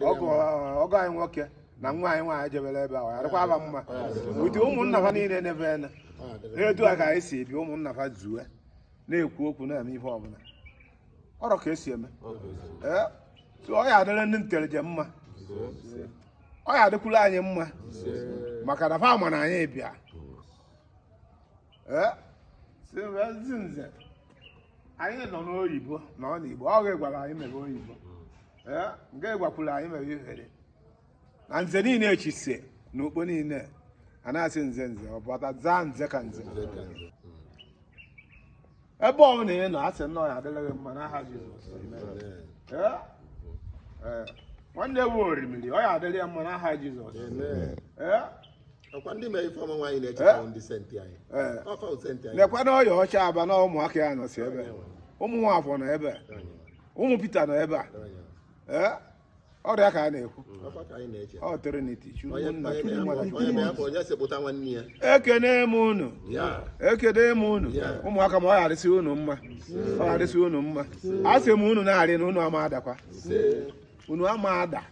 ọgọ anyị nwoke na nwa anyị nwaanyị jebere ebe ahụ adịkwa aba mma ụdị ụmụnna ha niile n'ebe ene na-edu a ka anyị si ebi ụmụnna ha zuwe na-ekwu okwu na-eme ihe ọbụla ọrụ ka esi eme ọ ya adịrị ndị ntereje mma ọ ya adịkwuru anyị mma maka na fa ma na anyị bịa nze anyị nọ n'oyibo na ọ n'igbo ọ ga-egwara anyị mere oyibo nke gwakwuru anyị mere ihere na nze niile echise na okpo niile a na-asị nze ọ bụta zaa nze ka nze ebe ọ bụla ị nọ asị nnọọ ya adịrịghị mma n'aha Jizọs nwanne ewu orimiri ọ ya adịrị ya mma n'aha Jizọs lekwa na ọya ọcha aba na ụmụaka ya nọsi ebe ụmụ nwafọ nọ ebe ụmụ Pita nọ ebe a ọrịa ka a na-ekwu ọ Trinity ekene m unu ụmụaka ma ọ gharịsị unu mma a sị m unu na-arị na unu ama adakwa unu ama ada